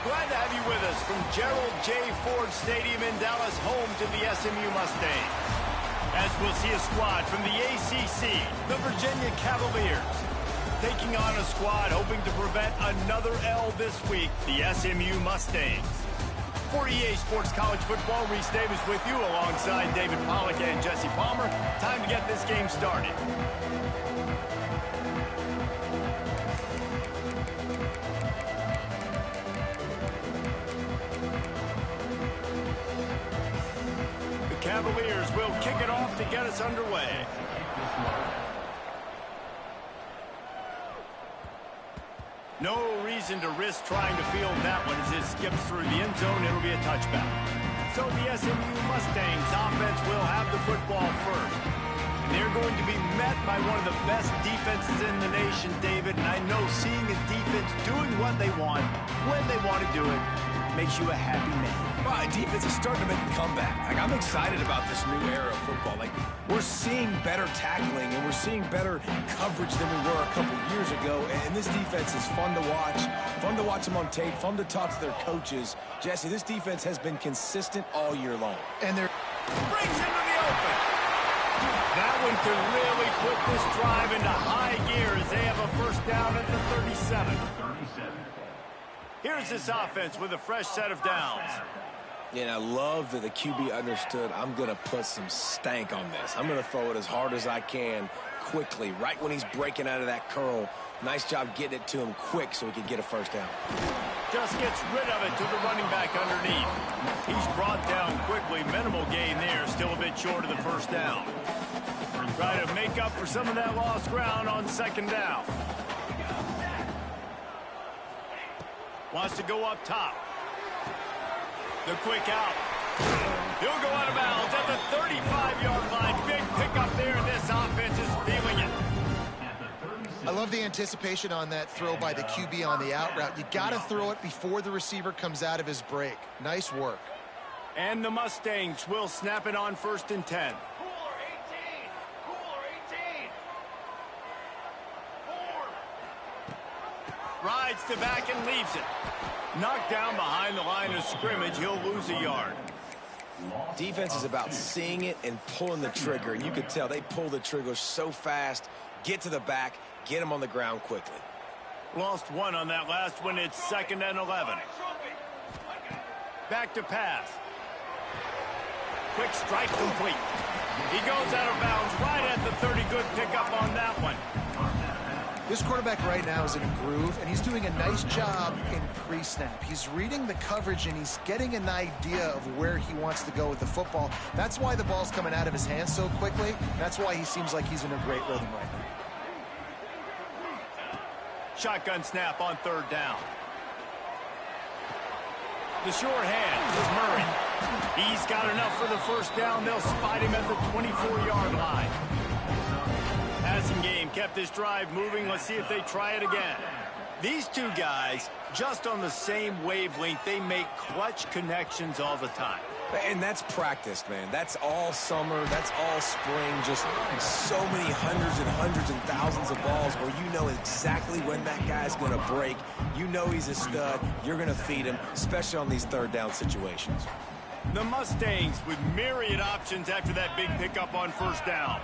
Glad to have you with us from Gerald J. Ford Stadium in Dallas, home to the SMU Mustangs. As we'll see a squad from the ACC, the Virginia Cavaliers, taking on a squad hoping to prevent another L this week, the SMU Mustangs. For EA Sports College Football, Reese Davis with you alongside David Pollack and Jesse Palmer. Time to get this game started. Cavaliers will kick it off to get us underway. No reason to risk trying to field that one as it skips through the end zone. It'll be a touchback. So the SMU Mustangs offense will have the football first. And they're going to be met by one of the best defenses in the nation, David. And I know seeing a defense doing what they want, when they want to do it, makes you a happy man. Well, defense is starting to make a comeback. I'm excited about this new era of football. We're seeing better tackling, and we're seeing better coverage than we were a couple years ago. And this defense is fun to watch them on tape, fun to talk to their coaches. Jesse, this defense has been consistent all year long. And they're brings into the open. That one could really put this drive into high gear as they have a first down at the 37. Here's this offense with a fresh set of downs. Yeah, and I love that the QB understood I'm going to put some stank on this. I'm going to throw it as hard as I can quickly, right when he's breaking out of that curl. Nice job getting it to him quick so he can get a first down. Just gets rid of it to the running back underneath. He's brought down quickly. Minimal gain there, still a bit short of the first down. Try to make up for some of that lost ground on second down. Wants to go up top. The quick out. He'll go out of bounds at the 35-yard line. Big pickup there, and this offense is feeling it. I love the anticipation on that throw by the QB on the out route. You got to throw it before the receiver comes out of his break. Nice work. And the Mustangs will snap it on 1st and 10. Rides to back and leaves it. Knocked down behind the line of scrimmage. He'll lose a yard. Defense is about seeing it and pulling the trigger. And you can tell they pull the trigger so fast, get to the back, get him on the ground quickly. Lost one on that last one. It's 2nd and 11. Back to pass. Quick strike complete. He goes out of bounds right at the 30. Good pickup on that one. This quarterback right now is in a groove, and he's doing a nice job in pre-snap. He's reading the coverage, and he's getting an idea of where he wants to go with the football. That's why the ball's coming out of his hands so quickly. That's why he seems like he's in a great rhythm right now. Shotgun snap on 3rd down. The short hand is Murray. He's got enough for the first down. They'll spot him at the 24-yard line. Passing game kept this drive moving. Let's see if they try it again. These two guys, just on the same wavelength, they make clutch connections all the time. And that's practice, man. That's all summer. That's all spring. Just so many hundreds and thousands of balls where you know exactly when that guy's going to break. You know he's a stud. You're going to feed him, especially on these 3rd down situations. The Mustangs with myriad options after that big pickup on 1st down.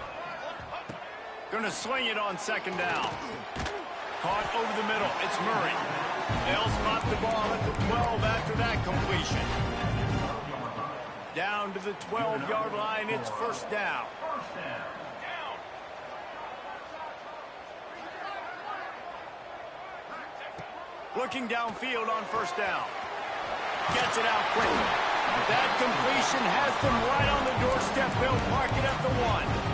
Going to sling it on 2nd down. Caught over the middle. It's Murray. They'll spot the ball at the 12 after that completion. Down to the 12-yard line. It's 1st down. Looking downfield on 1st down. Gets it out quickly. That completion has them right on the doorstep. They'll mark it at the 1.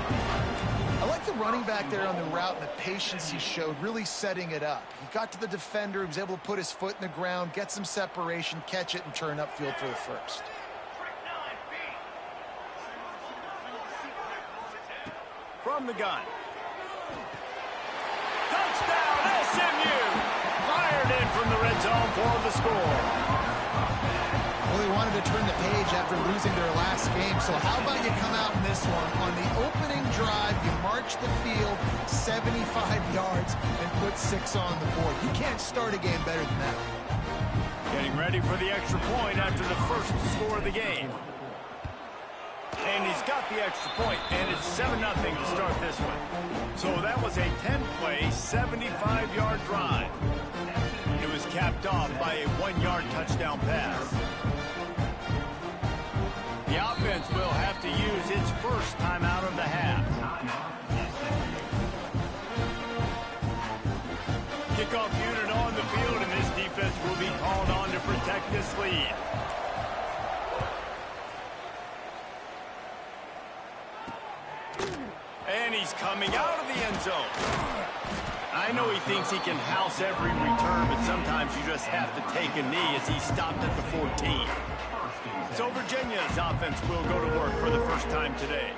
I like the running back there on the route and the patience he showed, really setting it up. He got to the defender, he was able to put his foot in the ground, get some separation, catch it, and turn upfield for the first. From the gun. Touchdown, SMU! Fired in from the red zone for the score. Well, they wanted to turn the page after losing their last game, so how about you come out in this one? On the opening drive, you march the field 75 yards and put 6 on the board. You can't start a game better than that. Getting ready for the extra point after the first score of the game. And he's got the extra point, and it's 7-0 to start this one. So that was a 10-play, 75-yard drive. It was capped off by a 1-yard touchdown pass. The offense will have to use its first timeout of the half. Kickoff unit on the field, and this defense will be called on to protect this lead. And he's coming out of the end zone. I know he thinks he can house every return, but sometimes you just have to take a knee as he stopped at the 14. So Virginia's offense will go to work for the first time today.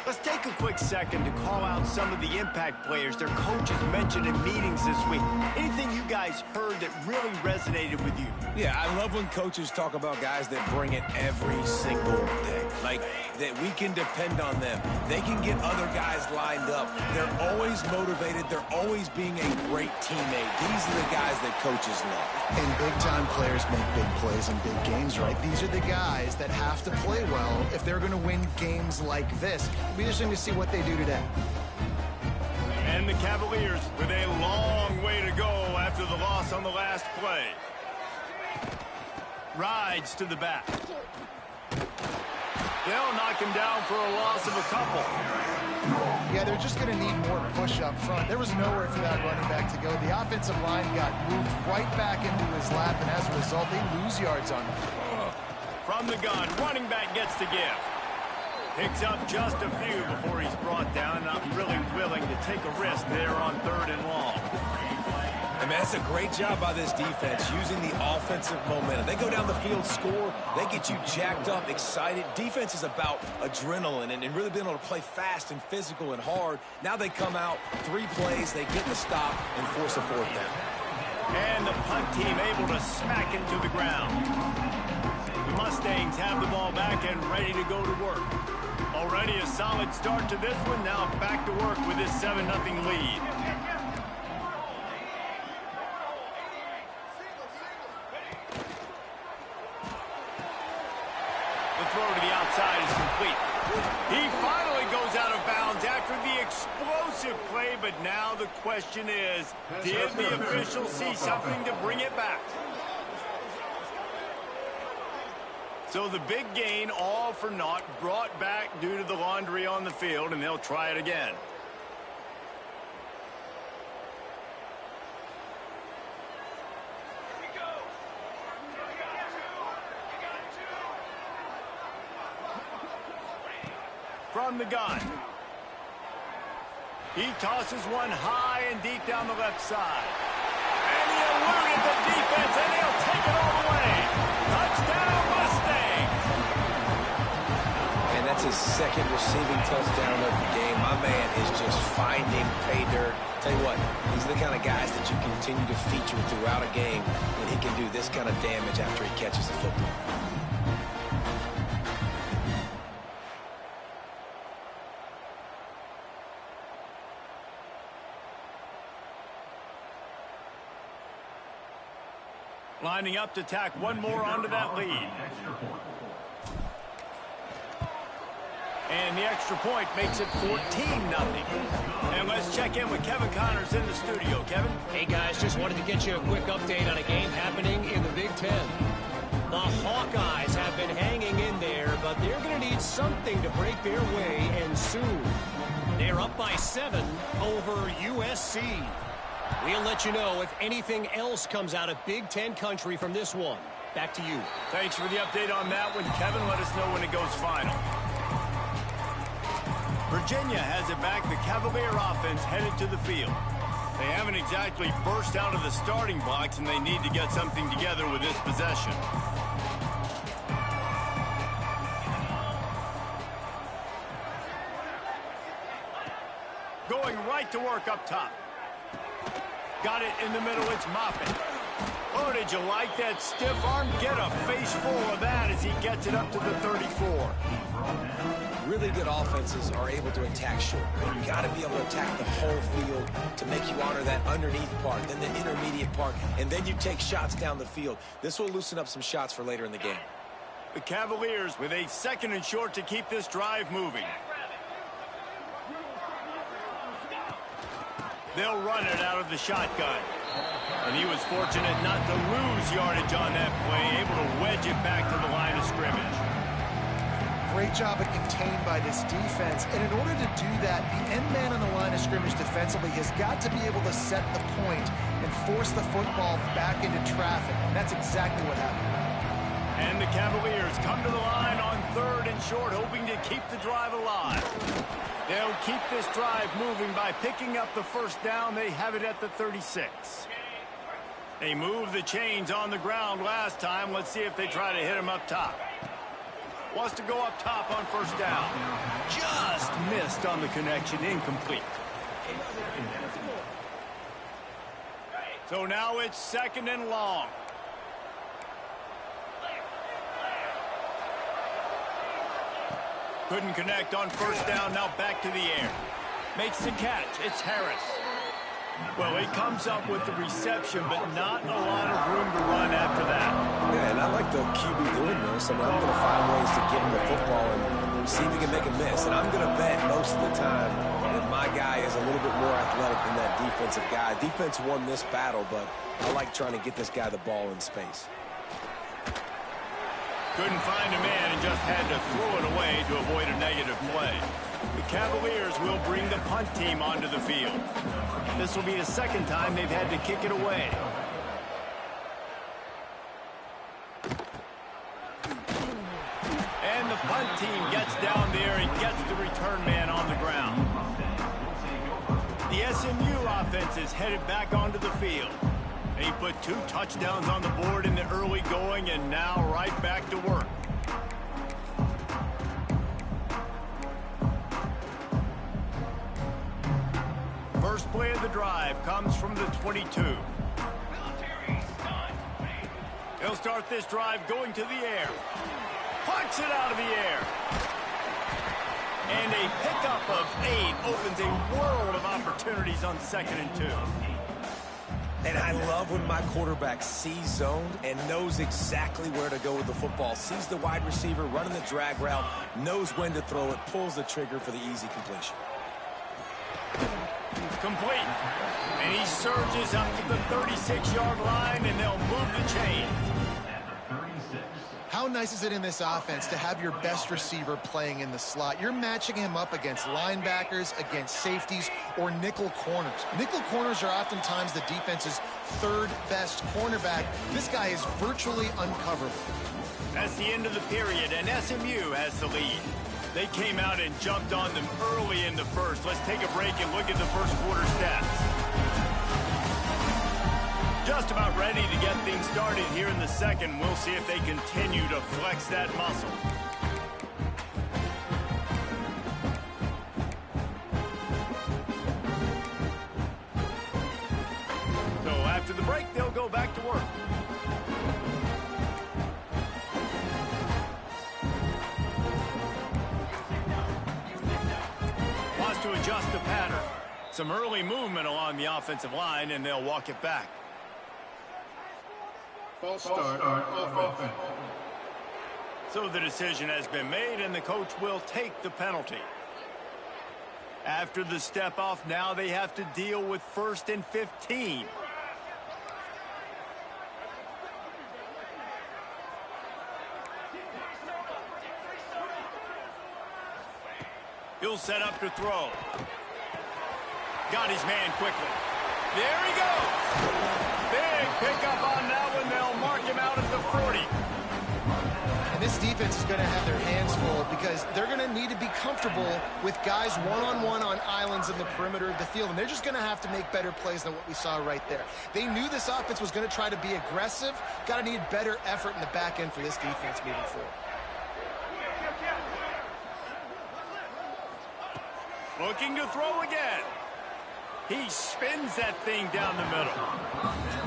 Let's take a quick second to call out some of the impact players their coaches mentioned in meetings this week. Anything you guys heard that really resonated with you? Yeah, I love when coaches talk about guys that bring it every single day. Like, that we can depend on them. They can get other guys lined up. They're always motivated. They're always being a great teammate. These are the guys that coaches love. And big-time players make big plays in big games, right? These are the guys that have to play well if they're going to win games like this. It'll be interesting to see what they do today. And the Cavaliers with a long way to go after the loss on the last play. Rides to the back. They'll knock him down for a loss of a couple. Yeah, they're just going to need more push up front. There was nowhere for that running back to go. The offensive line got moved right back into his lap, and as a result, they lose yards on him. From the gun, running back gets the give. Picks up just a few before he's brought down. Not really willing to take a risk there on 3rd and long. I mean, that's a great job by this defense, using the offensive momentum. They go down the field, score, they get you jacked up, excited. Defense is about adrenaline and really being able to play fast and physical and hard. Now they come out, 3 plays, they get the stop and force a 4th down. And the punt team able to smack it to the ground. The Mustangs have the ball back and ready to go to work. Already a solid start to this one. Now back to work with this 7-0 lead. The throw to the outside is complete. He finally goes out of bounds after the explosive play, but now the question is, did the official see something to bring it back? So the big gain, all for naught, brought back due to the laundry on the field, and they'll try it again. From the gun. He tosses one high and deep down the left side. And he eluded the defense, and he'll take it all the way. Touchdown, Mustangs! And that's his 2nd receiving touchdown of the game. My man is just finding pay dirt. Tell you what, these are the kind of guys that you continue to feature throughout a game when he can do this kind of damage after he catches the football. Lining up to tack one more onto that lead. And the extra point makes it 14-0. And let's check in with Kevin Connors in the studio. Kevin? Hey, guys, just wanted to get you a quick update on a game happening in the Big Ten. The Hawkeyes have been hanging in there, but they're going to need something to break their way, and soon. They're up by 7 over USC. We'll let you know if anything else comes out of Big Ten country from this one. Back to you. Thanks for the update on that one, Kevin. Let us know when it goes final. Virginia has it back. The Cavalier offense headed to the field. They haven't exactly burst out of the starting blocks, and they need to get something together with this possession. Going right to work up top. Got it in the middle. It's Moffitt. Oh, did you like that stiff arm? Get a face full of that as he gets it up to the 34. Really good offenses are able to attack short. You got to be able to attack the whole field to make you honor that underneath part, then the intermediate part, and then you take shots down the field. This will loosen up some shots for later in the game. The Cavaliers with a 2nd and short to keep this drive moving. They'll run it out of the shotgun. And he was fortunate not to lose yardage on that play, able to wedge it back to the line of scrimmage. Great job of contained by this defense. And in order to do that, the end man on the line of scrimmage defensively has got to be able to set the point and force the football back into traffic. And that's exactly what happened. And the Cavaliers come to the line on 3rd and short, hoping to keep the drive alive. They'll keep this drive moving by picking up the 1st down. They have it at the 36. They moved the chains on the ground last time. Let's see if they try to hit him up top. Wants to go up top on 1st down. Just missed on the connection, incomplete. So now it's 2nd and long. Couldn't connect on 1st down, now back to the air. Makes the catch, it's Harris. Well, he comes up with the reception, but not a lot of room to run after that. Yeah, and I like the QB doing this. I mean, I'm going to find ways to get him the football and see if he can make a miss. And I'm going to bet most of the time that my guy is a little bit more athletic than that defensive guy. Defense won this battle, but I like trying to get this guy the ball in space. Couldn't find a man and just had to throw it away to avoid a negative play. The Cavaliers will bring the punt team onto the field. This will be the 2nd time they've had to kick it away. And the punt team gets down there and gets the return man on the ground. The SMU offense is headed back onto the field. He put 2 touchdowns on the board in the early going and now right back to work. First play of the drive comes from the 22. He'll start this drive going to the air. Punts it out of the air. And a pickup of 8 opens a world of opportunities on 2nd and 2. And I love when my quarterback sees zone and knows exactly where to go with the football. Sees the wide receiver running the drag route, knows when to throw it, pulls the trigger for the easy completion. Complete. And he surges up to the 36-yard line, and they'll move the chains. How nice is it in this offense to have your best receiver playing in the slot? You're matching him up against linebackers, against safeties, or nickel corners. Nickel corners are oftentimes the defense's 3rd best cornerback. This guy is virtually uncoverable. That's the end of the period, and SMU has the lead. They came out and jumped on them early in the 1st. Let's take a break and look at the 1st quarter stats. Just about ready to get things started here in the 2nd. We'll see if they continue to flex that muscle. So after the break, they'll go back to work. Wants to adjust the pattern. Some early movement along the offensive line, and they'll walk it back. False start offense. So the decision has been made, and the coach will take the penalty. After the step off, now they have to deal with 1st and 15. He'll set up to throw. Got his man quickly. There he goes. Big pickup on that one. They'll mark him out at the 40. And this defense is going to have their hands full because they're going to need to be comfortable with guys one-on-one on islands in the perimeter of the field. And they're just going to have to make better plays than what we saw right there. They knew this offense was going to try to be aggressive. Got to need better effort in the back end for this defense moving forward. Looking to throw again. He spins that thing down the middle.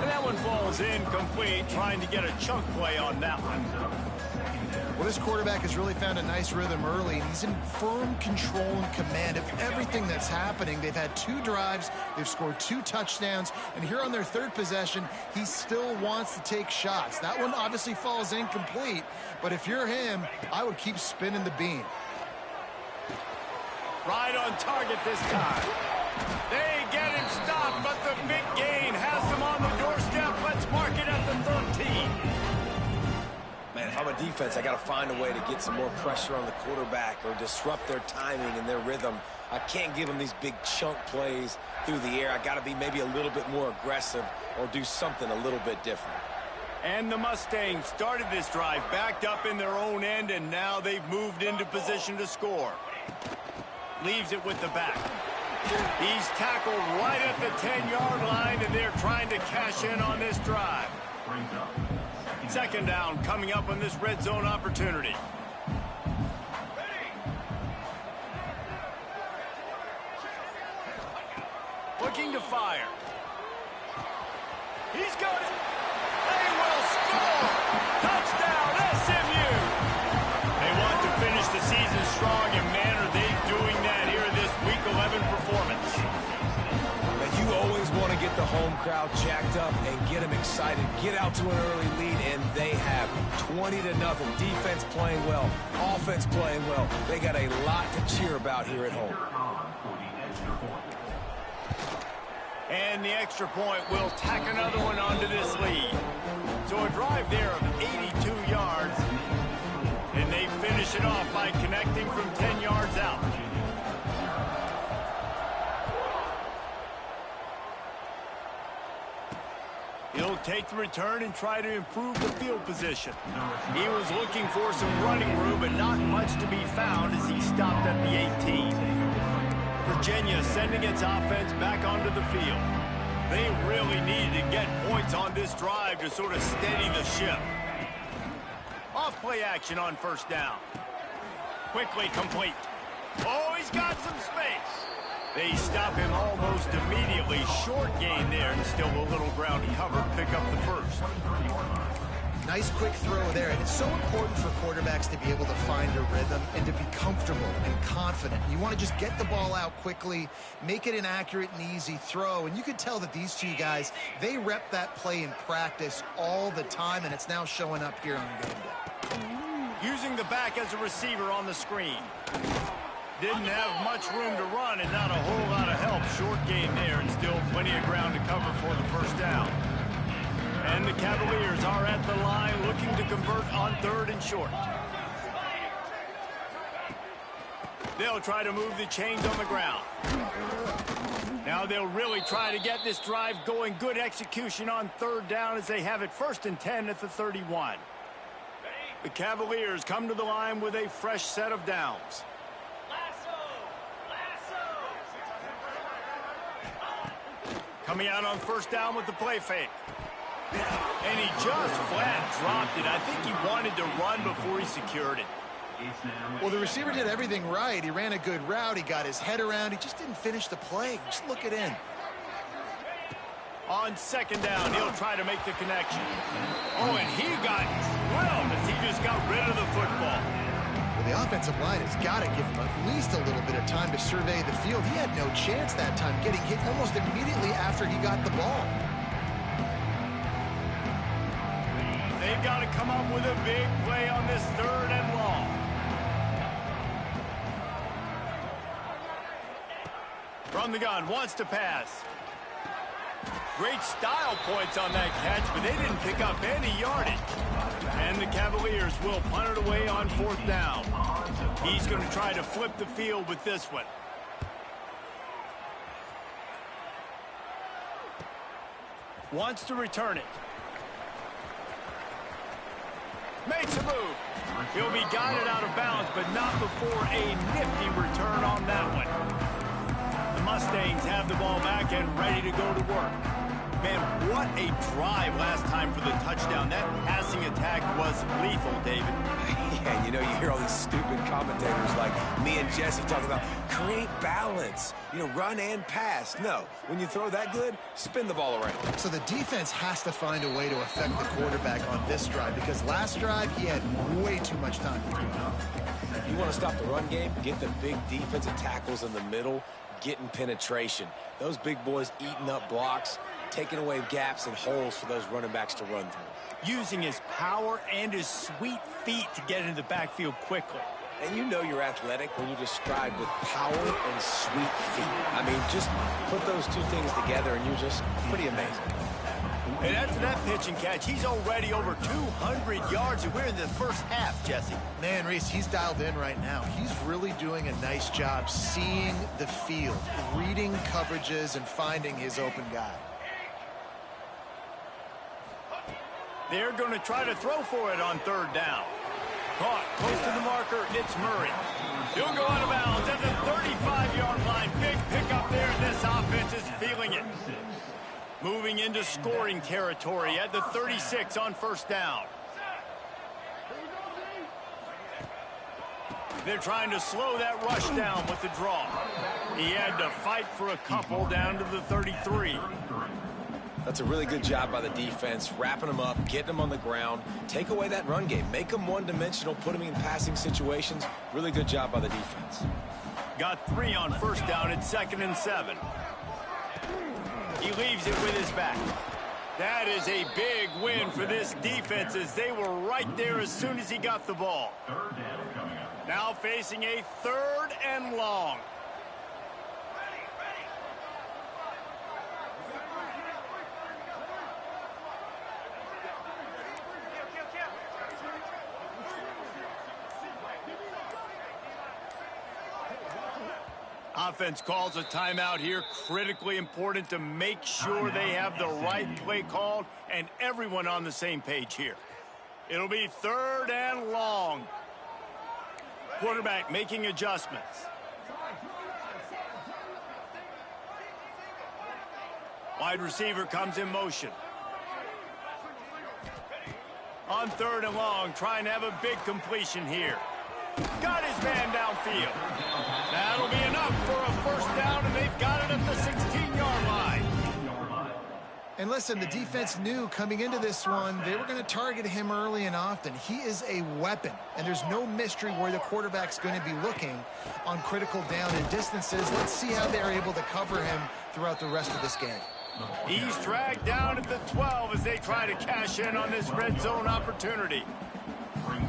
And that one falls incomplete, trying to get a chunk play on that one. Well, this quarterback has really found a nice rhythm early, and he's in firm control and command of everything that's happening. They've had 2 drives, they've scored 2 touchdowns, and here on their 3rd possession, he still wants to take shots. That one obviously falls incomplete, but if you're him, I would keep spinning the beam. Right on target this time. They get him stopped, but the big gain has them on the doorstep. Let's mark it at the 13. Man, if I'm a defense, I got to find a way to get some more pressure on the quarterback or disrupt their timing and their rhythm. I can't give them these big chunk plays through the air. I got to be maybe a little bit more aggressive or do something a little bit different. And the Mustangs started this drive backed up in their own end, and now they've moved into position to score. Leaves it with the back. He's tackled right at the 10-yard line, and they're trying to cash in on this drive. 2nd down coming up on this red zone opportunity. Looking to fire. He's got it. They will score. Touchdown, SMU. They want to finish the season strong, and man, are they doing that here in this Week 11 performance. And you always want to get the home crowd jacked up and get them excited. Get out to an early lead, and they have 20-0. Defense playing well, offense playing well. They got a lot to cheer about here at home. And the extra point will tack another one onto this lead. So a drive there of 82 yards. And they finish it off by connecting from 10 yards out. He'll take the return and try to improve the field position. He was looking for some running room, but not much to be found as he stopped at the 18. Virginia sending its offense back onto the field. They really needed to get points on this drive to sort of steady the ship. Off play action on 1st down. Quickly complete. Oh, he's got some space. They stop him almost immediately. Short gain there, and still a little ground to cover to pick up the 1st. Nice quick throw there, and it's so important for quarterbacks to be able to find a rhythm and to be comfortable and confident. You want to just get the ball out quickly, make it an accurate and easy throw, and you can tell that these 2 guys, they rep that play in practice all the time, and it's now showing up here on game day. Using the back as a receiver on the screen. Didn't have much room to run and not a whole lot of help. Short gain there, and still plenty of ground to cover for the 1st down. And the Cavaliers are at the line looking to convert on 3rd and short. They'll try to move the chains on the ground. Now they'll really try to get this drive going. Good execution on 3rd down as they have it 1st and 10 at the 31. The Cavaliers come to the line with a fresh set of downs. Coming out on 1st down with the play fake. And he just flat dropped it. I think he wanted to run before he secured it. Well, the receiver did everything right. He ran a good route. He got his head around. He just didn't finish the play. Just look it in. On 2nd down, he'll try to make the connection. Oh, and he got drilled as he just got rid of the football. Well, the offensive line has got to give him at least a little bit of time to survey the field. He had no chance that time, getting hit almost immediately after he got the ball. They've got to come up with a big play on this 3rd and long. From the gun, wants to pass. Great style points on that catch, but they didn't pick up any yardage. And the Cavaliers will punt it away on 4th down. He's going to try to flip the field with this one. Wants to return it. Makes a move. He'll be guided out of bounds, but not before a nifty return on that one. The Mustangs have the ball back and ready to go to work. Man, what a drive last time for the touchdown. That passing attack was lethal, David. Yeah, and you know, you hear all these stupid commentators like me and Jesse talking about create balance, you know, run and pass. No, when you throw that good, spin the ball around. So the defense has to find a way to affect the quarterback on this drive, because last drive he had way too much time to throw. You want to stop the run game, get the big defensive tackles in the middle, getting penetration. Those big boys eating up blocks, taking away gaps and holes for those running backs to run through. Using his power and his sweet feet to get into the backfield quickly. And you know you're athletic when you describe with power and sweet feet. I mean, just put those two things together and you're just pretty amazing. And after that pitch and catch, he's already over 200 yards, and we're in the first half, Jesse. Man, Reese, he's dialed in right now. He's really doing a nice job seeing the field, reading coverages, and finding his open guy. They're going to try to throw for it on third down. Caught close to the marker. It's Murray. He'll go out of bounds at the 35-yard line. Big pickup there, and this offense is feeling it. Moving into scoring territory at the 36 on first down. They're trying to slow that rush down with the draw. He had to fight for a couple down to the 33. That's a really good job by the defense, wrapping them up, getting them on the ground, take away that run game, make them one-dimensional, put them in passing situations. Really good job by the defense. Got 3 on first down at 2nd and 7. He leaves it with his back. That is a big win for this defense, as they were right there as soon as he got the ball. Now facing a 3rd and long. Offense calls a timeout here. Critically important to make sure they have the right play called and everyone on the same page here. It'll be 3rd and long. Quarterback making adjustments. Wide receiver comes in motion. On 3rd and long, trying to have a big completion here. Got his man downfield. That'll be enough for a first down, and they've got it at the 16-yard line. And listen, the defense knew coming into this one they were going to target him early and often. He is a weapon, and there's no mystery where the quarterback's going to be looking on critical down and distances. Let's see how they're able to cover him throughout the rest of this game. He's dragged down at the 12 as they try to cash in on this red zone opportunity.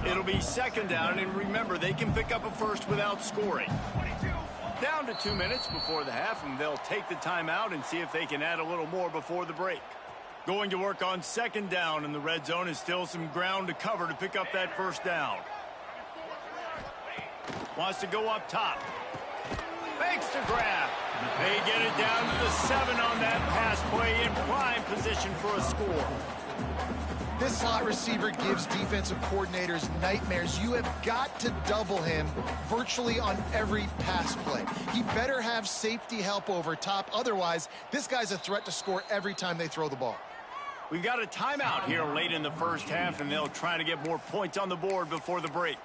It'll be 2nd down, and remember, they can pick up a first without scoring. Down to 2 minutes before the half, and they'll take the timeout and see if they can add a little more before the break. Going to work on 2nd down, and the red zone is still some ground to cover to pick up that first down. Wants to go up top. Fakes to grab. They get it down to the 7 on that pass play, in prime position for a score. This slot receiver gives defensive coordinators nightmares. You have got to double him virtually on every pass play. He better have safety help over top. Otherwise, this guy's a threat to score every time they throw the ball. We've got a timeout here late in the first half, and they'll try to get more points on the board before the break.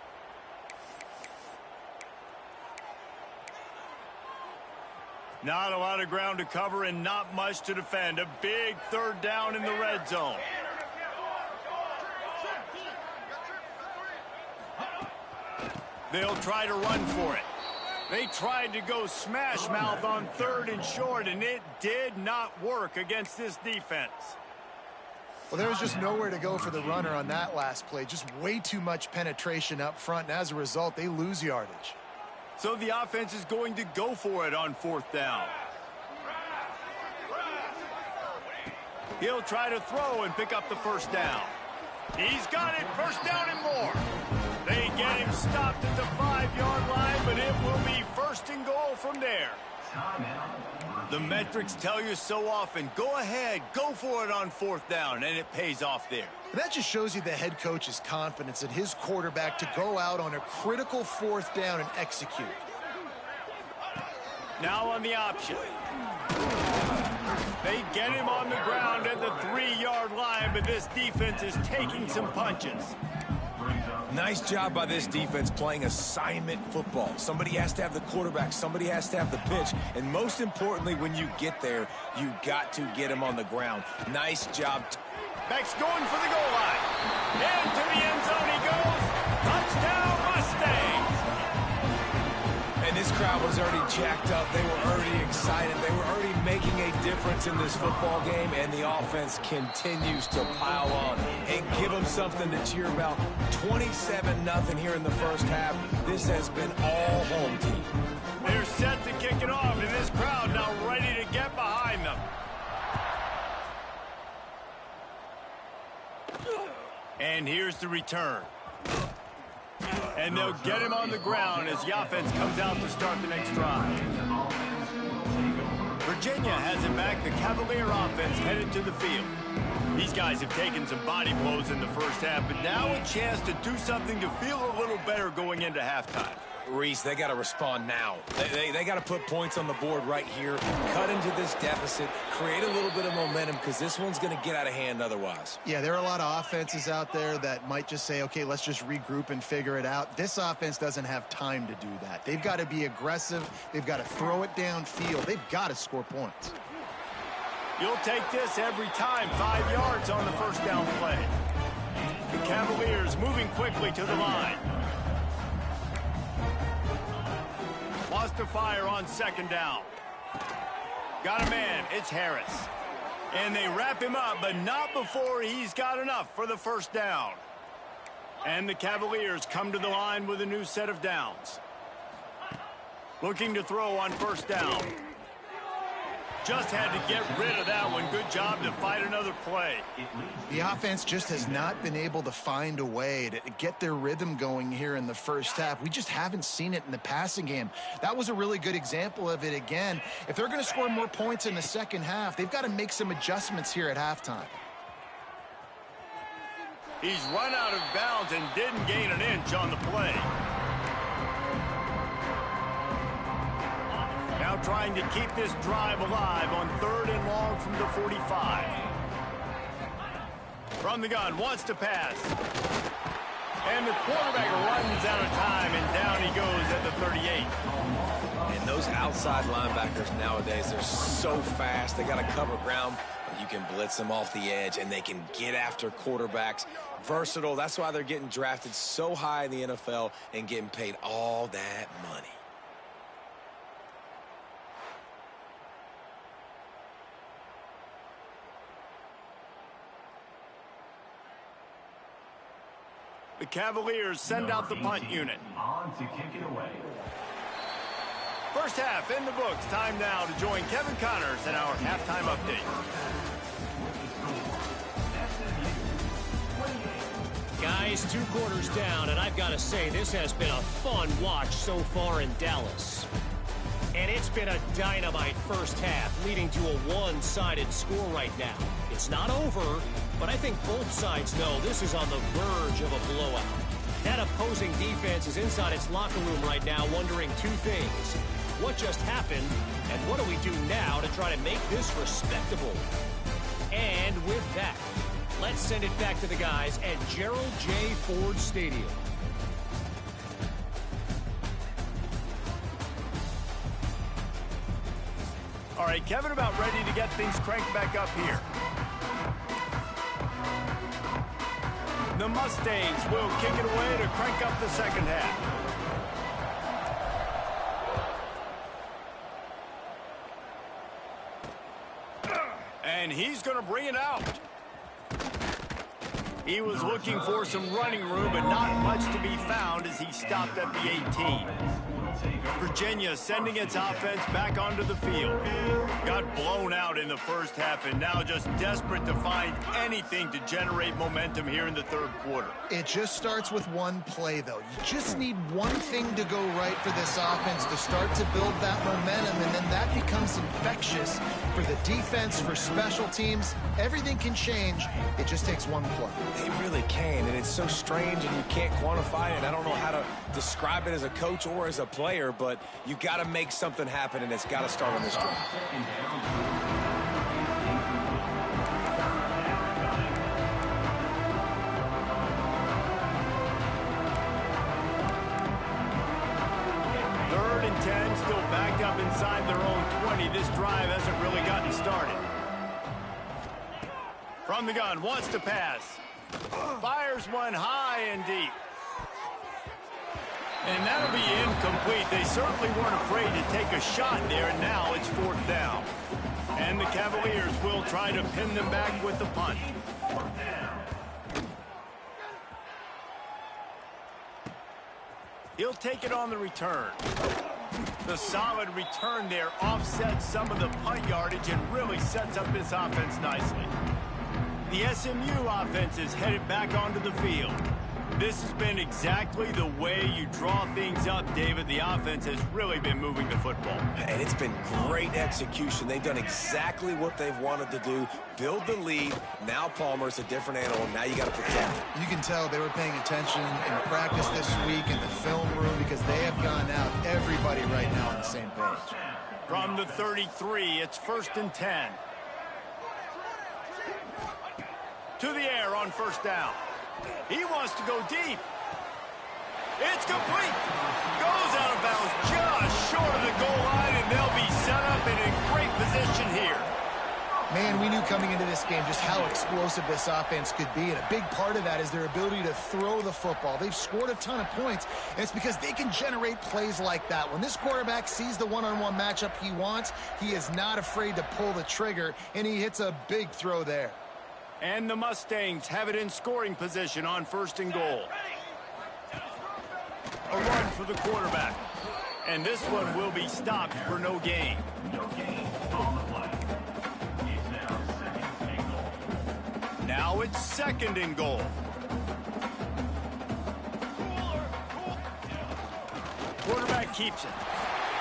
Not a lot of ground to cover and not much to defend. A big 3rd down in the red zone. They'll try to run for it. They tried to go smash mouth on 3rd and short, and it did not work against this defense. Well, there was just nowhere to go for the runner on that last play. Just way too much penetration up front, and as a result, they lose yardage. So the offense is going to go for it on 4th down. He'll try to throw and pick up the first down. He's got it, first down and more. They get him stopped at the 5-yard line, but it will be 1st and goal from there. The metrics tell you so often, go ahead, go for it on 4th down, and it pays off there. And that just shows you the head coach's confidence in his quarterback to go out on a critical 4th down and execute. Now on the option. They get him on the ground at the 3-yard line, but this defense is taking some punches. Nice job by this defense playing assignment football. Somebody has to have the quarterback. Somebody has to have the pitch. And most importantly, when you get there, you got to get him on the ground. Nice job. Beck's going for the goal line. Into the end zone he goes. Touchdown, Mustangs. And this crowd was already jacked up. They were already excited. They were already making a difference in this football game, and the offense continues to pile on and give them something to cheer about. 27-0 here in the first half. This has been all home team. They're set to kick it off, and this crowd now ready to get behind them. And here's the return. And they'll get him on the ground as the offense comes out to start the next drive. Virginia has it back. The Cavalier offense headed to the field. These guys have taken some body blows in the first half, but now a chance to do something to feel a little better going into halftime. Reese, they got to respond now. They got to put points on the board right here, cut into this deficit, create a little bit of momentum, because this one's going to get out of hand otherwise. Yeah, there are a lot of offenses out there that might just say, okay, let's just regroup and figure it out. This offense doesn't have time to do that. They've got to be aggressive. They've got to throw it downfield. They've got to score points. You'll take this every time. 5 yards on the first down play. The Cavaliers moving quickly to the line. Wants to fire on second down. Got a man. It's Harris. And they wrap him up, but not before he's got enough for the first down. And the Cavaliers come to the line with a new set of downs. Looking to throw on first down. Just had to get rid of that one. Good job to fight another play. The offense just has not been able to find a way to get their rhythm going here in the first half. We just haven't seen it in the passing game. That was a really good example of it again. If they're going to score more points in the second half, they've got to make some adjustments here at halftime. He's run out of bounds and didn't gain an inch on the play. Now trying to keep this drive alive on 3rd and long from the 45. From the gun, wants to pass. And the quarterback runs out of time, and down he goes at the 38. And those outside linebackers nowadays, they're so fast. They got to cover ground. You can blitz them off the edge, and they can get after quarterbacks. Versatile. That's why they're getting drafted so high in the NFL and getting paid all that money. The Cavaliers send out the punt unit. On to kick it away. First half in the books. Time now to join Kevin Connors in our halftime update. Guys, 2 quarters down, and I've got to say, this has been a fun watch so far in Dallas. And it's been a dynamite first half, leading to a one-sided score right now. It's not over, but I think both sides know this is on the verge of a blowout. That opposing defense is inside its locker room right now wondering 2 things. What just happened, and what do we do now to try to make this respectable? And with that, let's send it back to the guys at Gerald J. Ford Stadium. All right, Kevin, about ready to get things cranked back up here. The Mustangs will kick it away to crank up the second half. And he's going to bring it out. He was looking for some running room, but not much to be found as he stopped at the 18. Virginia sending its offense back onto the field. Got blown out in the first half and now just desperate to find anything to generate momentum here in the third quarter. It just starts with one play, though. You just need one thing to go right for this offense to start to build that momentum, and then that becomes infectious for the defense, for special teams. Everything can change. It just takes one play. They really can, and it's so strange, and you can't quantify it. I don't know how to describe it as a coach or as a player, but you got to make something happen, and it's got to start on this drive. 10, still backed up inside their own 20. This drive hasn't really gotten started. From the gun, wants to pass. Fires one high and deep. And that'll be incomplete. They certainly weren't afraid to take a shot there, and now it's 4th down. And the Cavaliers will try to pin them back with the punt. He'll take it on the return. The solid return there offsets some of the punt yardage and really sets up this offense nicely. The SMU offense is headed back onto the field. This has been exactly the way you draw things up, David. The offense has really been moving the football. And it's been great execution. They've done exactly what they've wanted to do. Build the lead. Now Palmer's a different animal. Now you got to protect it. You can tell they were paying attention in practice this week in the film room because they have gone out, everybody right now on the same page. From the 33, it's 1st and 10. To the air on 1st down. He wants to go deep. It's complete. Goes out of bounds just short of the goal line, and they'll be set up and in great position here. Man, we knew coming into this game just how explosive this offense could be, and a big part of that is their ability to throw the football. They've scored a ton of points, and it's because they can generate plays like that. When this quarterback sees the one-on-one matchup he wants, he is not afraid to pull the trigger, and he hits a big throw there. And the Mustangs have it in scoring position on 1st and goal. A run for the quarterback. And this one will be stopped for no gain. Now it's 2nd and goal. Quarterback keeps it.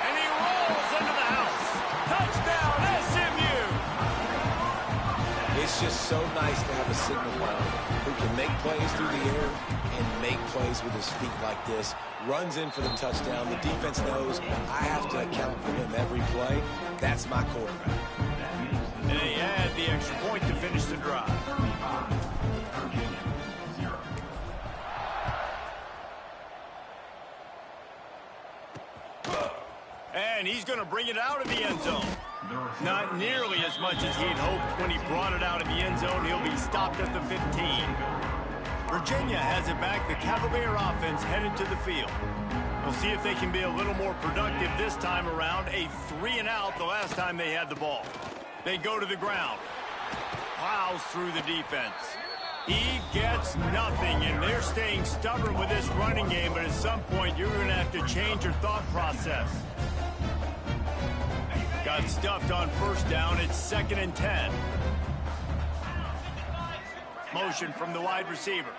And he rolls into the house. Touchdown, SMU! It's just so nice to have a signal runner who can make plays through the air and make plays with his feet like this. Runs in for the touchdown. The defense knows I have to account for him every play. That's my quarterback. And they add the extra point to finish the drive. And he's going to bring it out of the end zone. Not nearly as much as he'd hoped when he brought it out of the end zone. He'll be stopped at the 15. Virginia has it back. The Cavalier offense headed to the field. We'll see if they can be a little more productive this time around. A 3-and-out the last time they had the ball. They go to the ground. Plows through the defense. He gets nothing, and they're staying stubborn with this running game, but at some point you're going to have to change your thought process. Got stuffed on 1st down. It's 2nd and 10. Motion from the wide receiver.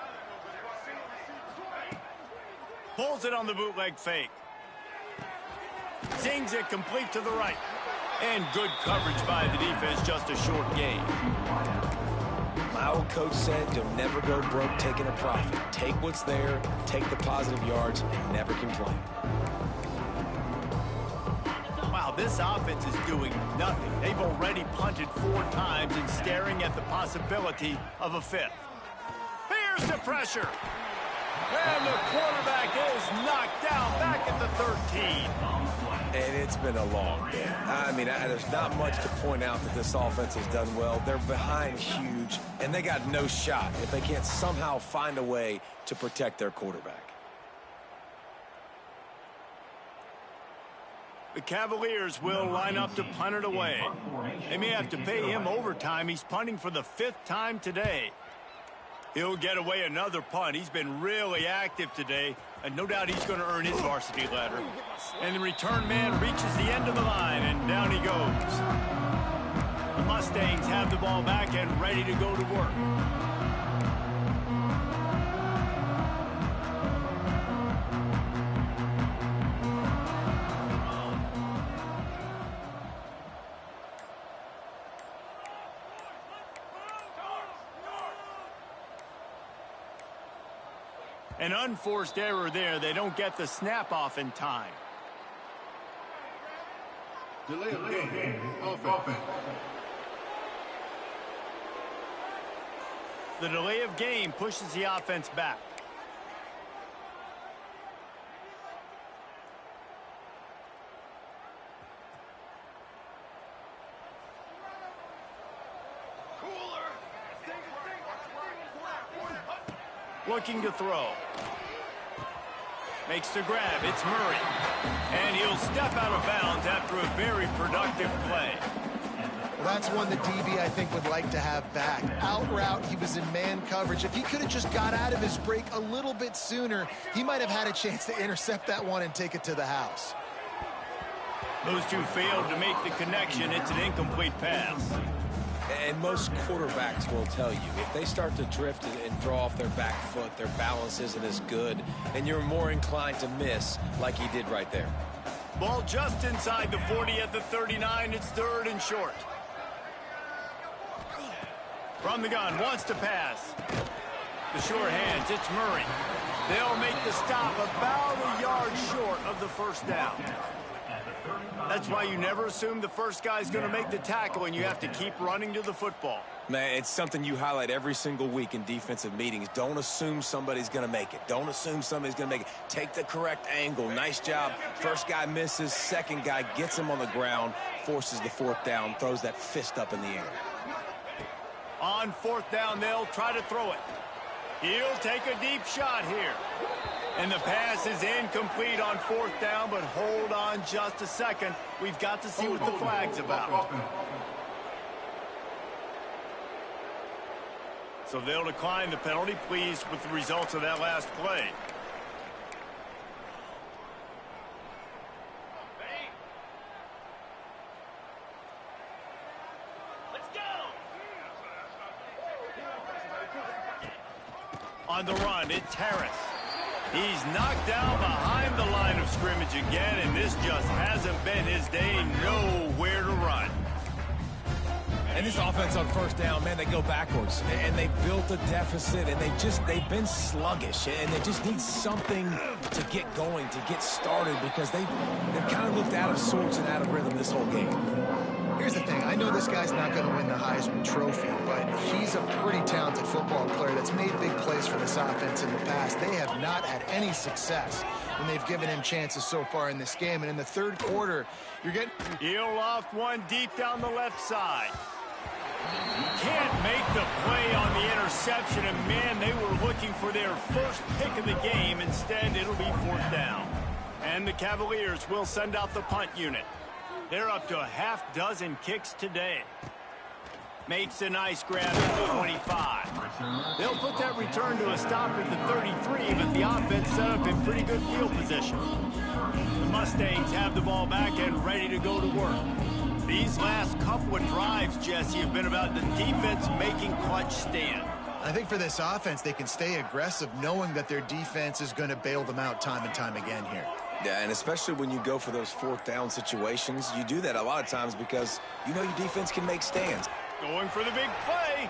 Pulls it on the bootleg fake. Zings it complete to the right. And good coverage by the defense, just a short gain. My old coach said to never go broke taking a profit. Take what's there, take the positive yards, and never complain. Wow, this offense is doing nothing. They've already punted 4 times and staring at the possibility of a 5th. Here's the pressure. And the quarterback is knocked down back at the 13. And it's been a long game. I mean, there's not much to point out that this offense has done well. They're behind huge, and they got no shot if they can't somehow find a way to protect their quarterback. The Cavaliers will line up to punt it away. They may have to pay him overtime. He's punting for the 5th time today. He'll get away another punt. He's been really active today, and no doubt he's going to earn his varsity letter. And the return man reaches the end of the line, and down he goes. The Mustangs have the ball back and ready to go to work. An unforced error there. They don't get the snap off in time. Delay of game. Offense. The delay of game pushes the offense back. – Looking to throw. Makes the grab. It's Murray. And he'll step out of bounds after a very productive play. Well, that's one the DB, I think, would like to have back. Out route, he was in man coverage. If he could have just got out of his break a little bit sooner, he might have had a chance to intercept that one and take it to the house. Those two failed to make the connection. It's an incomplete pass. And most quarterbacks will tell you, if they start to drift and throw off their back foot, their balance isn't as good, and you're more inclined to miss like he did right there. Ball just inside the 40 at the 39. It's 3rd and short. From the gun, wants to pass. The sure hands, it's Murray. They'll make the stop about a yard short of the first down. That's why you never assume the first guy's going to make the tackle, and you have to keep running to the football. Man, it's something you highlight every single week in defensive meetings. Don't assume somebody's going to make it. Don't assume somebody's going to make it. Take the correct angle. Nice job. First guy misses. Second guy gets him on the ground, forces the 4th down, throws that fist up in the air. On 4th down, they'll try to throw it. He'll take a deep shot here. And the pass is incomplete on 4th down, but hold on just a second. We've got to see what the flag's about. So they'll decline the penalty. Pleased with the results of that last play. On the run, it's Harris. He's knocked down behind the line of scrimmage again, and this just hasn't been his day. Nowhere to run. And this offense on 1st down, man, they go backwards. And they built a deficit, and they've been sluggish. And they just need something to get going, to get started, because they've kind of looked out of sorts and out of rhythm this whole game. Here's the thing. I know this guy's not going to win the Heisman Trophy, but he's a pretty talented football player that's made big plays for this offense in the past. They have not had any success when they've given him chances so far in this game. And in the 3rd quarter, you're getting... He'll loft one deep down the left side. Can't make the play on the interception, and man, they were looking for their first pick of the game. Instead, it'll be 4th down. And the Cavaliers will send out the punt unit. They're up to a half-dozen kicks today. Makes a nice grab at the 25. They'll put that return to a stop at the 33, but the offense set up in pretty good field position. The Mustangs have the ball back and ready to go to work. These last couple of drives, Jesse, have been about the defense making clutch stand. I think for this offense, they can stay aggressive knowing that their defense is going to bail them out time and time again here. Yeah, and especially when you go for those 4th down situations, you do that a lot of times because you know your defense can make stands. Going for the big play.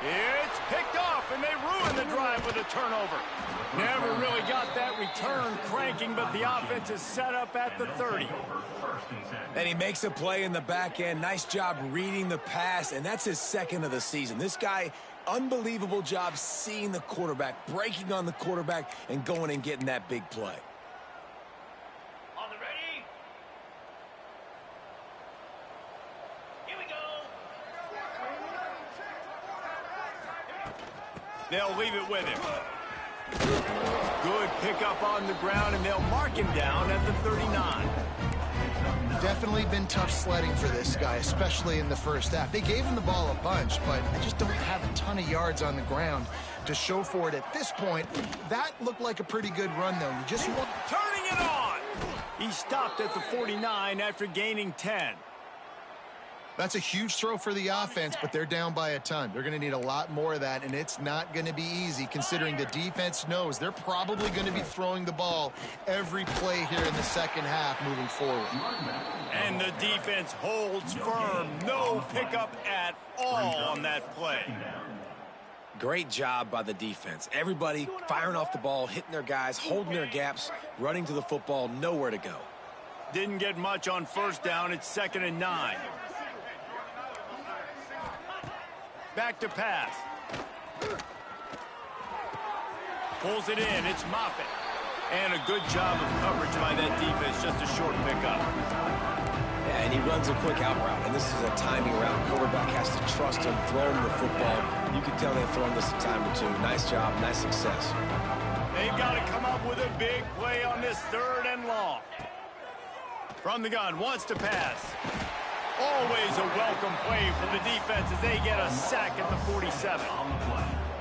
It's picked off, and they ruin the drive with a turnover. Never really got that return cranking, but the offense is set up at the 30. And he makes a play in the back end. Nice job reading the pass, and that's his 2nd of the season. This guy, unbelievable job seeing the quarterback, breaking on the quarterback, and going and getting that big play. On the ready? Here we go. They'll leave it with him. Good pickup on the ground, and they'll mark him down at the 39. Definitely been tough sledding for this guy, especially in the first half. They gave him the ball a bunch, but they just don't have a ton of yards on the ground to show for it at this point. That looked like a pretty good run, though. You just want... Turning it on! He stopped at the 49 after gaining 10. That's a huge throw for the offense, but they're down by a ton. They're going to need a lot more of that, and it's not going to be easy considering the defense knows they're probably going to be throwing the ball every play here in the second half moving forward. And the defense holds firm. No pickup at all on that play. Great job by the defense. Everybody firing off the ball, hitting their guys, holding their gaps, running to the football, nowhere to go. Didn't get much on 1st down. It's 2nd and 9. Back to pass. Pulls it in. It's Moffitt. And a good job of coverage by that defense, just a short pickup. Yeah, and he runs a quick out route, and this is a timing route. Quarterback has to trust him, throw him the football. You can tell they've thrown this a time or two. Nice job, nice success. They've got to come up with a big play on this 3rd and long. From the gun, wants to pass. Always a welcome play from the defense as they get a sack at the 47.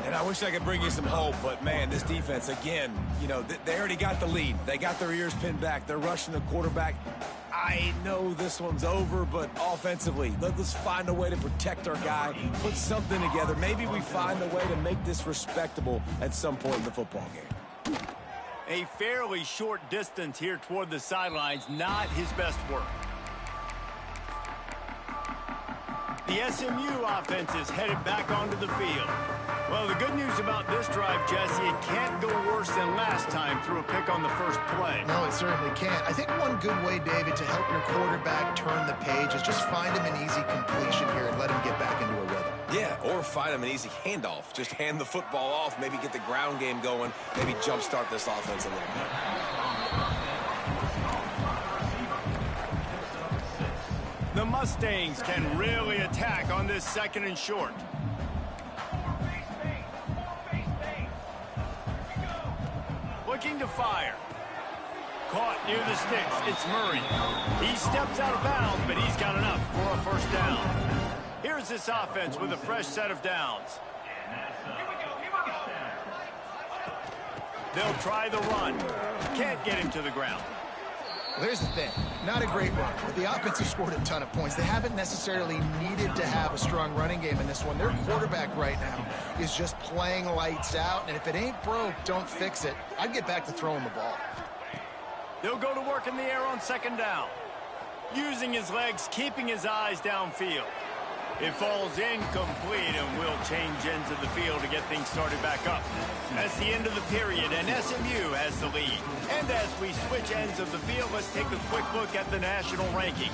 And I wish I could bring you some hope, but, man, this defense, again, you know, they already got the lead. They got their ears pinned back. They're rushing the quarterback. I know this one's over, but offensively, let's find a way to protect our guy, put something together. Maybe we find a way to make this respectable at some point in the football game. A fairly short distance here toward the sidelines, not his best work. The SMU offense is headed back onto the field. Well, the good news about this drive, Jesse, it can't go worse than last time through a pick on the first play. No, it certainly can't. I think one good way, David, to help your quarterback turn the page is just find him an easy completion here and let him get back into a rhythm. Yeah, or find him an easy handoff. Just hand the football off, maybe get the ground game going, maybe jumpstart this offense a little bit. The Mustangs can really attack on this 2nd and short. Looking to fire. Caught near the sticks. It's Murray. He steps out of bounds, but he's got enough for a first down. Here's this offense with a fresh set of downs. They'll try the run. Can't get him to the ground. Well, here's the thing. Not a great run, but the offense has scored a ton of points. They haven't necessarily needed to have a strong running game in this one. Their quarterback right now is just playing lights out, and if it ain't broke, don't fix it. I'd get back to throwing the ball. They'll go to work in the air on 2nd down. Using his legs, keeping his eyes downfield. It falls incomplete, and will change ends of the field to get things started back up. That's the end of the period, and SMU has the lead. And as we switch ends of the field, let's take a quick look at the national rankings.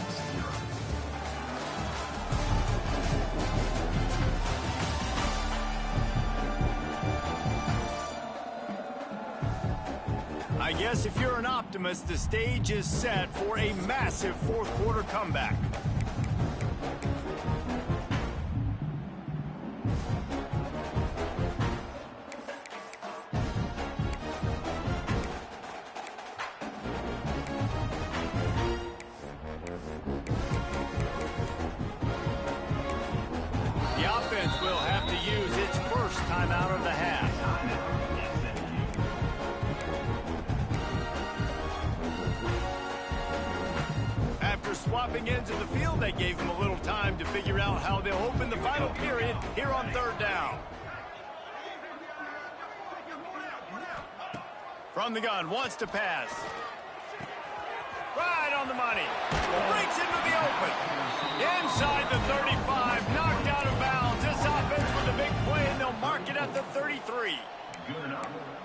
I guess if you're an optimist, the stage is set for a massive 4th quarter comeback. The offense will have to use its first timeout of the half. After swapping ends of the field, they gave him a little time to figure out how they'll open the final period here on 3rd down. From the gun, wants to pass. Right on the money. Breaks into the open. Inside the 35, knocked out of bounds. This offense with a big play, and they'll mark it at the 33.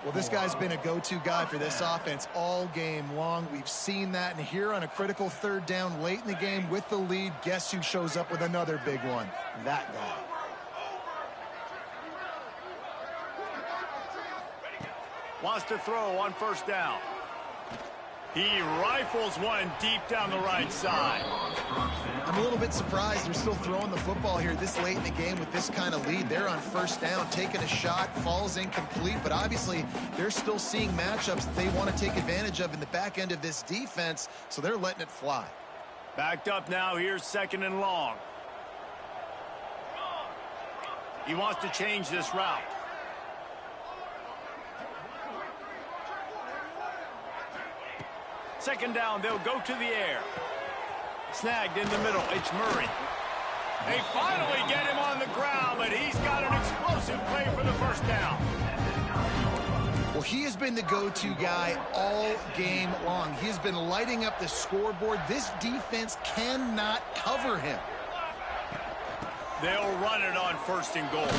Well, this guy's been a go-to guy for this offense all game long. We've seen that, and here on a critical 3rd down late in the game with the lead, guess who shows up with another big one? That guy. Wants to throw on 1st down. He rifles one deep down the right side. I'm a little bit surprised they're still throwing the football here this late in the game with this kind of lead. They're on 1st down, taking a shot, falls incomplete, but obviously they're still seeing matchups that they want to take advantage of in the back end of this defense, so they're letting it fly. Backed up now, here's 2nd and long. He wants to change this route. Second down, they'll go to the air. Snagged in the middle, it's Murray. They finally get him on the ground, but he's got an explosive play for the first down. Well, he has been the go-to guy all game long. He has been lighting up the scoreboard. This defense cannot cover him. They'll run it on 1st and goal.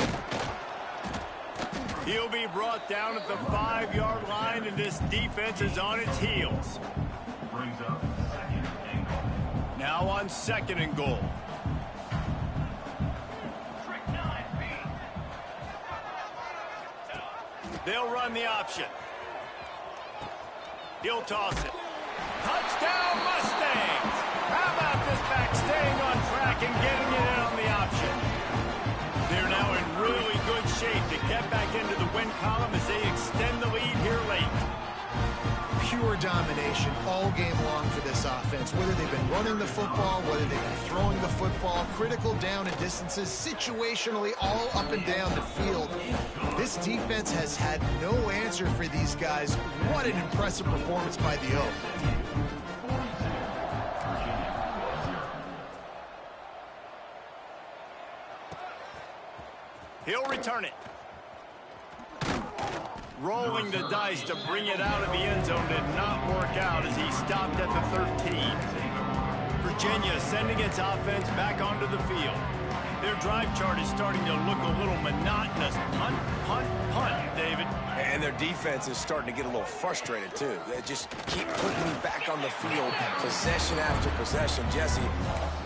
He'll be brought down at the 5-yard line, and this defense is on its heels. Now on 2nd and goal. They'll run the option. He'll toss it. Touchdown, Mustangs! How about this back staying on track and getting it in on the option? They're now in really good shape to get back into the win column as they extend the lead here late. Pure domination all game long for this offense. Whether they've been running the football, whether they've been throwing the football, critical down and distances, situationally all up and down the field. This defense has had no answer for these guys. What an impressive performance by the O. He'll return it. Rolling the dice to bring it out of the end zone did not work out as he stopped at the 13. Virginia sending its offense back onto the field. Their drive chart is starting to look a little monotonous. Punt, punt, punt, David. And their defense is starting to get a little frustrated, too. They just keep putting me back on the field, possession after possession. Jesse,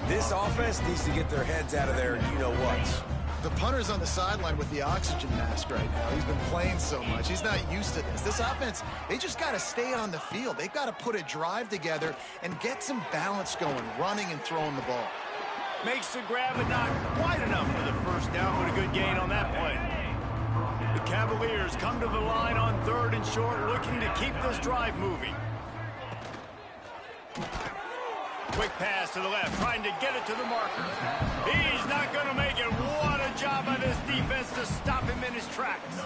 this offense needs to get their heads out of their you-know-whats. The punter's on the sideline with the oxygen mask right now. He's been playing so much. He's not used to this. This offense, they just got to stay on the field. They've got to put a drive together and get some balance going, running and throwing the ball. Makes the grab, but not quite enough for the first down, but a good gain on that play. The Cavaliers come to the line on 3rd and short, looking to keep this drive moving. Quick pass to the left, trying to get it to the marker. He's not going to make it. What a job by this defense to stop him in his tracks.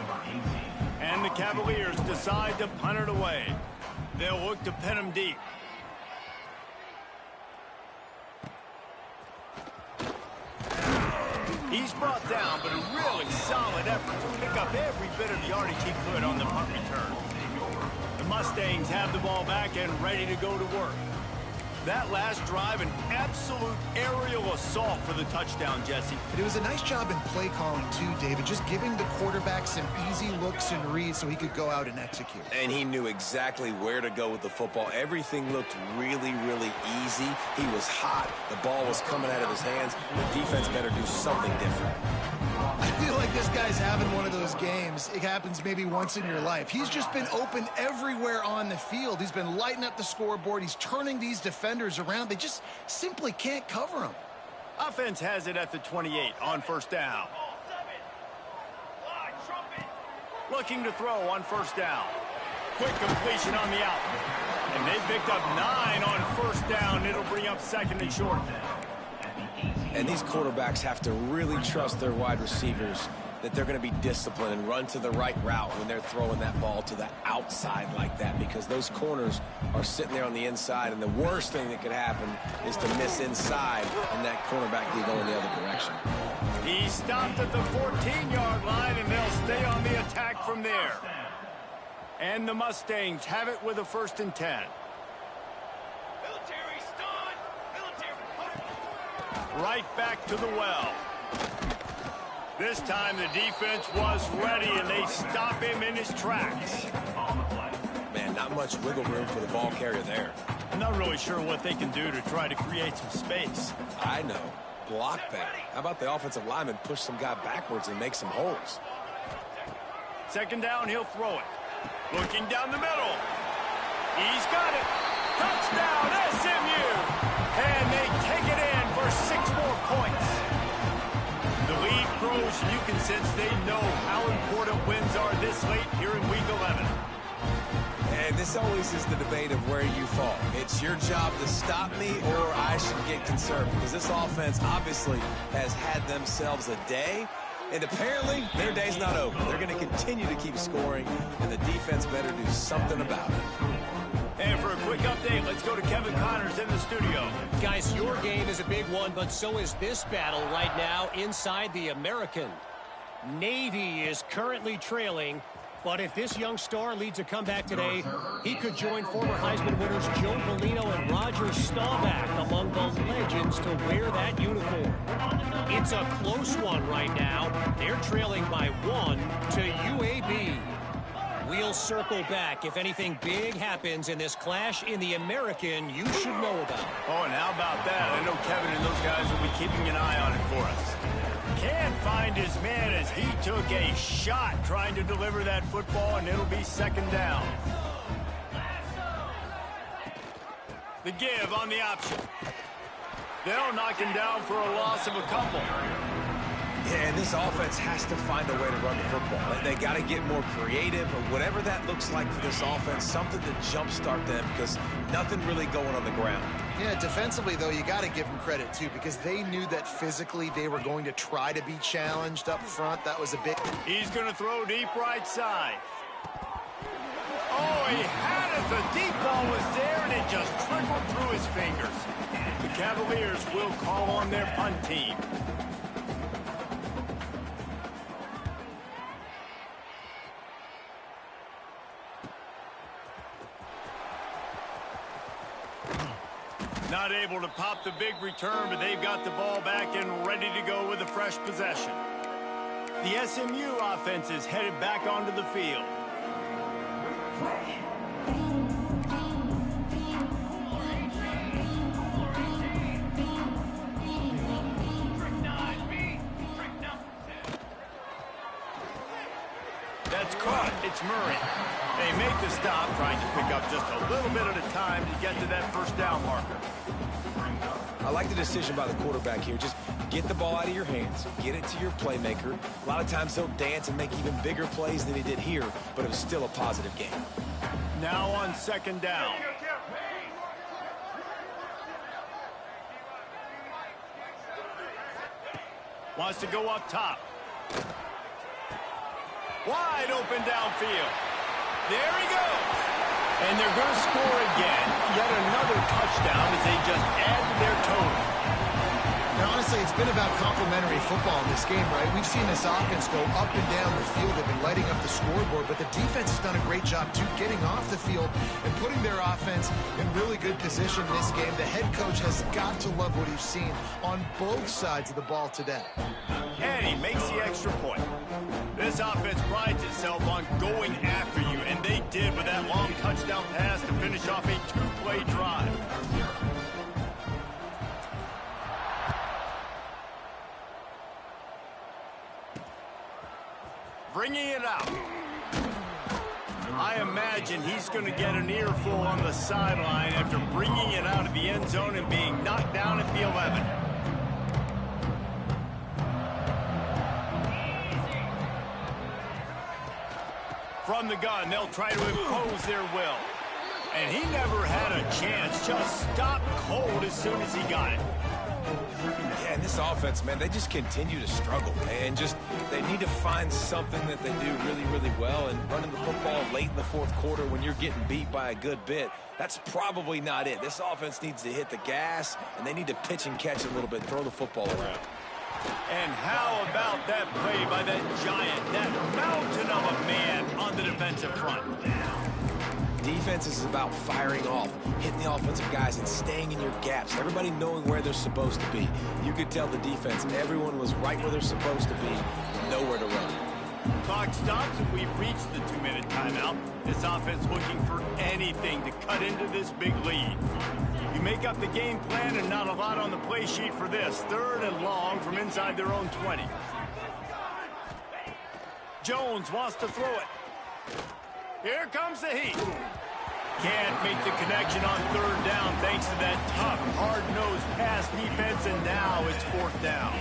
And the Cavaliers decide to punt it away. They'll look to pin him deep. He's brought down, but a really solid effort to pick up every bit of yardage he could on the punt return. The Mustangs have the ball back and ready to go to work. That last drive, an absolute aerial assault for the touchdown, Jesse. But it was a nice job in play calling, too, David, just giving the quarterback some easy looks and reads so he could go out and execute. And he knew exactly where to go with the football. Everything looked really, really easy. He was hot. The ball was coming out of his hands. The defense better do something different. I feel like this guy's having one of those games. It happens maybe once in your life. He's just been open everywhere on the field. He's been lighting up the scoreboard. He's turning these defenders around. They just simply can't cover him. Offense has it at the 28 on 1st down. Looking to throw on 1st down. Quick completion on the out. And they picked up 9 on 1st down. It'll bring up 2nd and short. And these quarterbacks have to really trust their wide receivers that they're going to be disciplined and run to the right route when they're throwing that ball to the outside like that, because those corners are sitting there on the inside, and the worst thing that could happen is to miss inside and that cornerback be going the other direction. He stopped at the 14-yard line, and they'll stay on the attack from there. And the Mustangs have it with a 1st and 10. Right back to the well. This time the defense was ready, and they stop him in his tracks. Man, not much wiggle room for the ball carrier there. I'm not really sure what they can do to try to create some space. I know. Block better. How about the offensive lineman push some guy backwards and make some holes? 2nd down, he'll throw it. Looking down the middle. He's got it. Touchdown, SMU! And they take it in for 6 more points. The lead grows, and you can sense they know how important wins are this late here in Week 11. And this always is the debate of where you fall. It's your job to stop me, or I should get concerned, because this offense obviously has had themselves a day, and apparently their day's not over. They're going to continue to keep scoring, and the defense better do something about it. And for a quick update, let's go to Kevin Connors in the studio. Guys, your game is a big one, but so is this battle right now inside the American. Navy is currently trailing, but if this young star leads a comeback today, he could join former Heisman winners Joe Polino and Roger Staubach among the legends to wear that uniform. It's a close one right now. They're trailing by 1 to UAB. We'll circle back if anything big happens in this clash in the American you should know about. Oh, and how about that? I know Kevin and those guys will be keeping an eye on it for us. Can't find his man as he took a shot trying to deliver that football, and it'll be 2nd down. The give on the option. They'll knock him down for a loss of a couple. Yeah, and this offense has to find a way to run the football. They got to get more creative, or whatever that looks like for this offense, something to jumpstart them, because nothing really going on the ground. Yeah, defensively, though, you got to give them credit, too, because they knew that physically they were going to try to be challenged up front. That was a big... He's going to throw deep right side. Oh, he had it. The deep ball was there, and it just trickled through his fingers. The Cavaliers will call on their punt team. Not able to pop the big return, but they've got the ball back and ready to go with a fresh possession. The SMU offense is headed back onto the field. That's caught. It's Murray. They make the stop, trying to pick up just a little bit at a time to get to that first down marker. I like the decision by the quarterback here. Just get the ball out of your hands, get it to your playmaker. A lot of times he'll dance and make even bigger plays than he did here, but it was still a positive game. Now on second down. Wants to go up top. Wide open downfield. There he goes. And they're going to score again. Yet another touchdown as they just add to their total. Now, honestly, it's been about complementary football in this game, right? We've seen this offense go up and down the field. They've been lighting up the scoreboard, but the defense has done a great job, too, getting off the field and putting their offense in really good position this game. The head coach has got to love what he's seen on both sides of the ball today. And he makes the extra point. This offense prides itself on going after you, and they did with that long touchdown pass to finish off a two-play drive. Bringing it out. I imagine he's going to get an earful on the sideline after bringing it out of the end zone and being knocked down at the 11. From the gun, they'll try to impose their will. And he never had a chance. Just stopped cold as soon as he got it. Yeah, and this offense, man, they just continue to struggle. And just, they need to find something that they do really, really well. And running the football late in the fourth quarter when you're getting beat by a good bit, that's probably not it. This offense needs to hit the gas, and they need to pitch and catch a little bit, throw the football around. And how about that play by that giant, that mountain of a man on the defensive front? Defense is about firing off, hitting the offensive guys and staying in your gaps. Everybody knowing where they're supposed to be. You could tell the defense, everyone was right where they're supposed to be, nowhere to run. Clock stops and we've reached the 2-minute timeout. This offense looking for anything to cut into this big lead. You make up the game plan and not a lot on the play sheet for this. 3rd and long from inside their own 20. Jones wants to throw it. Here comes the heat. Can't make the connection on 3rd down thanks to that tough, hard-nosed pass defense, and now it's 4th down.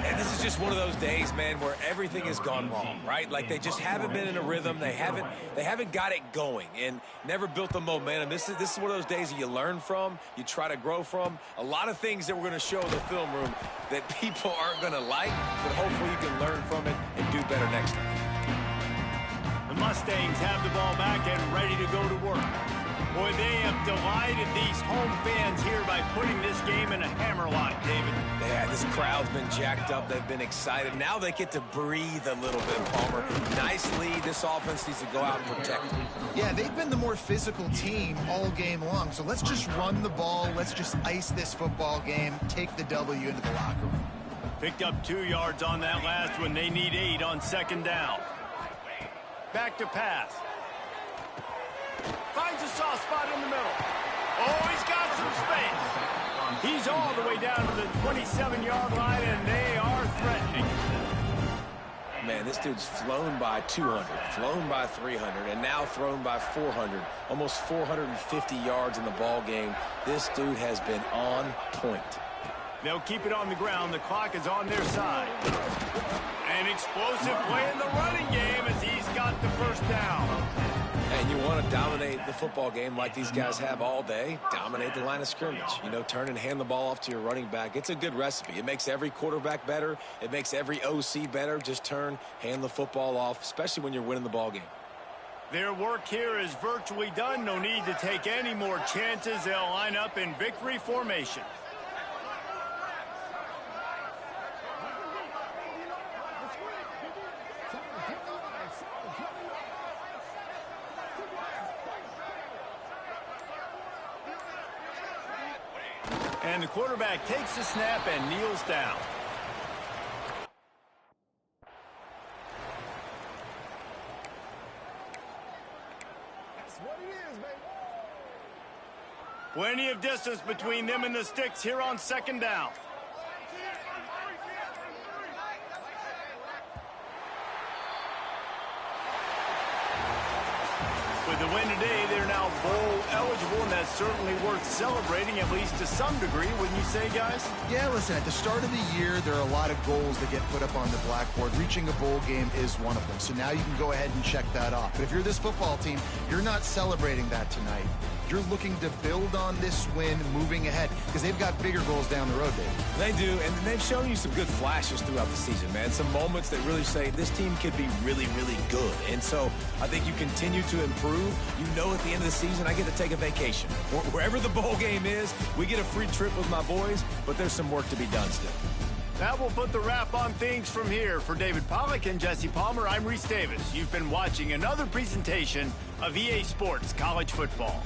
And this is just one of those days, man, where everything has gone wrong, right? Like they just haven't been in a rhythm. They haven't got it going and never built the momentum. This is one of those days that you learn from, you try to grow from. A lot of things that we're going to show in the film room that people aren't going to like, but hopefully you can learn from it and do better next time. The Mustangs have the ball back and ready to go to work. Boy, they have delighted these home fans here by putting this game in a hammerlock, David. Yeah, this crowd's been jacked up. They've been excited. Now they get to breathe a little bit, Palmer. Nice lead. This offense needs to go out and protect it. Yeah, they've been the more physical team all game long. So let's just run the ball. Let's just ice this football game. Take the W into the locker room. Picked up 2 yards on that last one. They need 8 on 2nd down. Back to pass. Finds a soft spot in the middle. Oh, he's got some space. He's all the way down to the 27-yard line, and they are threatening. Man, this dude's flown by 200, flown by 300, and now thrown by 400. Almost 450 yards in the ball game. This dude has been on point. They'll keep it on the ground. The clock is on their side. An explosive play in the running game as he's got the first down. And you want to dominate the football game like these guys have all day. Dominate the line of scrimmage. You know, turn and hand the ball off to your running back. It's a good recipe. It makes every quarterback better. It makes every OC better. Just turn, hand the football off, especially when you're winning the ball game. Their work here is virtually done. No need to take any more chances. They'll line up in victory formation. And the quarterback takes the snap and kneels down. That's what it is, baby. Plenty of distance between them and the sticks here on second down. With the win today, they're now bowl eligible, and that's certainly worth celebrating, at least to some degree, wouldn't you say, guys? Yeah, listen, at the start of the year, there are a lot of goals that get put up on the blackboard. Reaching a bowl game is one of them. So now you can go ahead and check that off. But if you're this football team, you're not celebrating that tonight. You're looking to build on this win moving ahead because they've got bigger goals down the road, Dave. They do, and they've shown you some good flashes throughout the season, man. Some moments that really say this team could be really, really good. And so I think you continue to improve. You know at the end of the season, I get to take a vacation. Wherever the bowl game is, we get a free trip with my boys, but there's some work to be done still. That will put the wrap on things from here. For David Pollack and Jesse Palmer, I'm Reese Davis. You've been watching another presentation of EA Sports College Football.